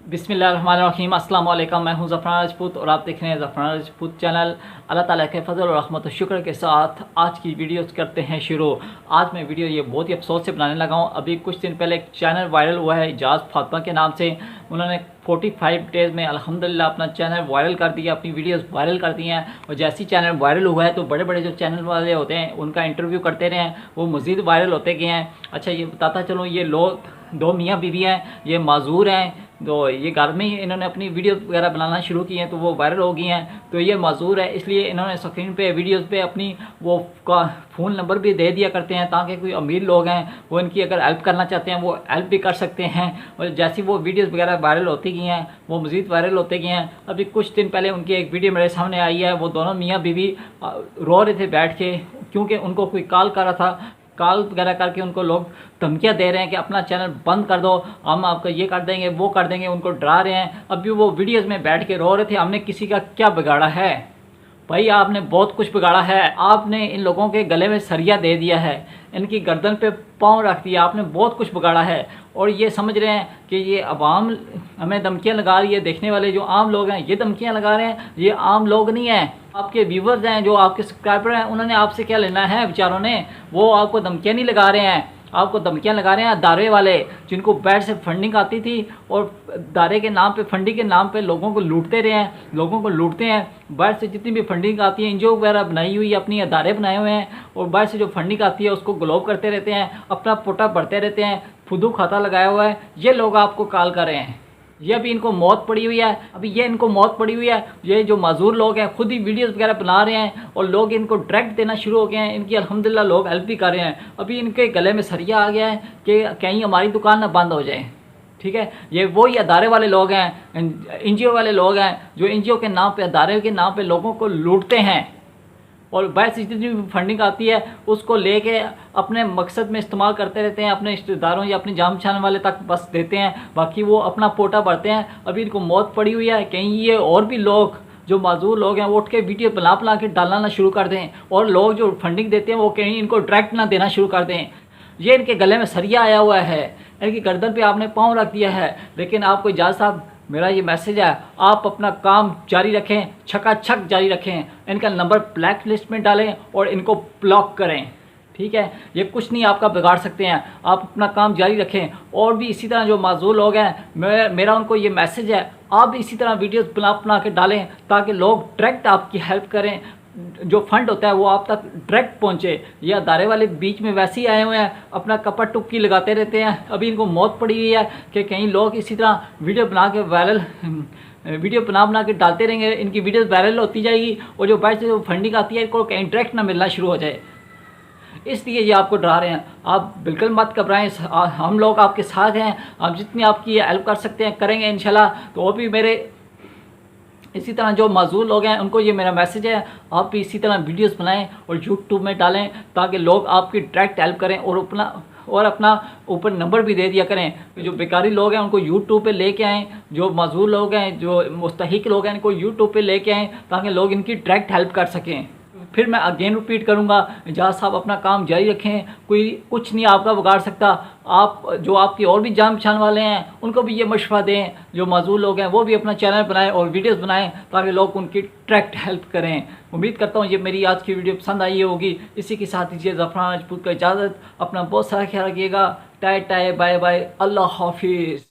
बिस्मिल्लाहिर्रहमानिर्रहीम अस्सलाम वालेकुम। मैं हूं ज़फ़रान राजपूत और आप देख रहे हैं ज़फ़रान राजपूत चैनल। अल्लाह ताला के फ़ज़ल और रहमत और शुक्र के साथ आज की वीडियोस करते हैं शुरू। आज मैं वीडियो ये बहुत ही अफसोस से बनाने लगा हूं। अभी कुछ दिन पहले एक चैनल वायरल हुआ है इजाज़ फातिमा के नाम से। उन्होंने 45 डेज़ में अल्हम्दुलिल्लाह अपना चैनल वायरल कर दिया, अपनी वीडियोस वायरल कर दी हैं। और जैसे ही चैनल वायरल हुआ है तो बड़े बड़े जो चैनल वाले होते हैं उनका इंटरव्यू करते रहे हैं, वो मज़ीद वायरल होते गए हैं। अच्छा, ये बताता चलूँ, ये लोग दो मियाँ बीवी हैं, ये माजूर हैं। तो ये घर में ही इन्होंने अपनी वीडियो वगैरह बनाना शुरू की हैं तो वो वायरल हो गई हैं। तो ये माजूर है, इसलिए इन्होंने स्क्रीन पे वीडियोस पे अपनी वो का फ़ोन नंबर भी दे दिया करते हैं ताकि कोई अमीर लोग हैं वो इनकी अगर हेल्प करना चाहते हैं वो हेल्प भी कर सकते हैं। और जैसी वो वीडियोस वगैरह वायरल होती गई हैं वो मज़ीद वायरल होते गए हैं। अभी कुछ दिन पहले उनकी एक वीडियो मेरे सामने आई है। वो दोनों मियाँ बीवी रो रहे थे बैठ के, क्योंकि उनको कोई कॉल कर रहा था। कॉल वगैरह करके उनको लोग धमकियाँ दे रहे हैं कि अपना चैनल बंद कर दो, हम आपका ये कर देंगे वो कर देंगे, उनको डरा रहे हैं। अभी वो वीडियोस में बैठ के रो रहे थे। हमने किसी का क्या बिगाड़ा है भाई? आपने बहुत कुछ बिगाड़ा है। आपने इन लोगों के गले में सरिया दे दिया है, इनकी गर्दन पे पाँव रख दिया, आपने बहुत कुछ बिगाड़ा है। और ये समझ रहे हैं कि ये अवाम हमें धमकियाँ लगा रही है, देखने वाले जो आम लोग हैं ये धमकियाँ लगा रहे हैं। ये आम लोग नहीं हैं, आपके व्यूवर्स हैं, जो आपके सब्सक्राइबर हैं, उन्होंने आपसे क्या लेना है बेचारों ने? वो आपको धमकियाँ नहीं लगा रहे हैं, आपको धमकियाँ लगा रहे हैं दारे वाले, जिनको बैठ से फंडिंग आती थी और दारे के नाम पे, फंडिंग के नाम पे लोगों को लूटते रहे हैं, लोगों को लूटते हैं। बाहर से जितनी भी फंडिंग आती है, एनजीओ वगैरह बनाई हुई अपनी अदारे बनाए हुए हैं, और बाहर से जो फंडिंग आती है उसको ग्लोब करते रहते हैं, अपना पोटा भरते रहते हैं, फुदू खाता लगाया हुआ है। ये लोग आपको कॉल कर रहे हैं, ये अभी इनको मौत पड़ी हुई है। अभी ये इनको मौत पड़ी हुई है। ये जो माजूर लोग हैं खुद ही वीडियोस वगैरह बना रहे हैं और लोग इनको डायरेक्ट देना शुरू हो गए हैं। इनकी अल्हम्दुलिल्लाह लोग हेल्प भी कर रहे हैं। अभी इनके गले में सरिया आ गया है कि कहीं हमारी दुकान ना बंद हो जाए। ठीक है, ये वही अदारे वाले लोग हैं, एनजीओ वाले लोग हैं, जो एनजीओ के नाम पे, अदारे के नाम पे लोगों को लूटते हैं और बाहर से जितनी भी फंडिंग आती है उसको लेके अपने मकसद में इस्तेमाल करते रहते हैं, अपने रिश्तेदारों या अपने जान पहचान वाले तक बस देते हैं, बाकी वो अपना पोटा भरते हैं। अभी इनको मौत पड़ी हुई है। कहीं ये और भी लोग जो माजूर लोग हैं वो उठ के वीडियो बना के डालना शुरू कर दें, और लोग जो फंडिंग देते हैं वो कहीं इनको डायरेक्ट ना देना शुरू कर दें। ये इनके गले में सरिया आया हुआ है, इनकी गर्दन पे आपने पाँव रख दिया है। लेकिन आपको इजाज़ साहब, मेरा ये मैसेज है, आप अपना काम जारी रखें, छकाछक जारी रखें। इनका नंबर ब्लैक लिस्ट में डालें और इनको ब्लॉक करें। ठीक है, ये कुछ नहीं आपका बिगाड़ सकते हैं। आप अपना काम जारी रखें। और भी इसी तरह जो माजूर लोग हैं, मेरा उनको ये मैसेज है, आप भी इसी तरह वीडियोस बना के डालें ताकि लोग डायरेक्ट आपकी हेल्प करें। जो फंड होता है वो आप तक डायरेक्ट पहुंचे। ये अदारे वाले बीच में वैसे ही आए हुए हैं, अपना कपट टुक्की लगाते रहते हैं। अभी इनको मौत पड़ी हुई है कि कहीं लोग इसी तरह वीडियो बना के वायरल वीडियो बना के डालते रहेंगे, इनकी वीडियो वायरल होती जाएगी और जो बाहर से जो फंडिंग आती है इनको कहीं डायरेक्ट ना मिलना शुरू हो जाए। इसलिए ये आपको डरा रहे हैं। आप बिल्कुल मत घबराएं, हम लोग आपके साथ हैं। आप जितनी आपकी हेल्प कर सकते हैं करेंगे इंशाल्लाह। तो वो भी मेरे इसी तरह जो माजूर लोग हैं उनको ये मेरा मैसेज है, आप भी इसी तरह वीडियोस बनाएं और यूट्यूब में डालें ताकि लोग आपकी डायरेक्ट हेल्प करें और अपना ऊपर नंबर भी दे दिया करें। जो बेकारी लोग हैं उनको यूट्यूब पे लेके आएँ, जो माजूर लोग हैं, जो मुस्तहिक लोग हैं, इनको यूट्यूब पे लेके आएँ ताकि लोग इनकी डायरेक्ट हेल्प कर सकें। फिर मैं अगेन रिपीट करूंगा, इजाज़ साहब अपना काम जारी रखें, कोई कुछ नहीं आपका बिगाड़ सकता। आप जो आपके और भी जान पहचान वाले हैं उनको भी ये मशवरा दें, जो माजूर लोग हैं वो भी अपना चैनल बनाएं और वीडियोस बनाएं ताकि लोग उनकी डायरेक्ट हेल्प करें। उम्मीद करता हूँ ये मेरी आज की वीडियो पसंद आई होगी। इसी के साथ दीजिए ज़फ़रान राजपूत को इजाज़त। अपना बहुत सारा ख्याल रखिएगा। टाय टाय बाय बाय, अल्लाह हाफिज़।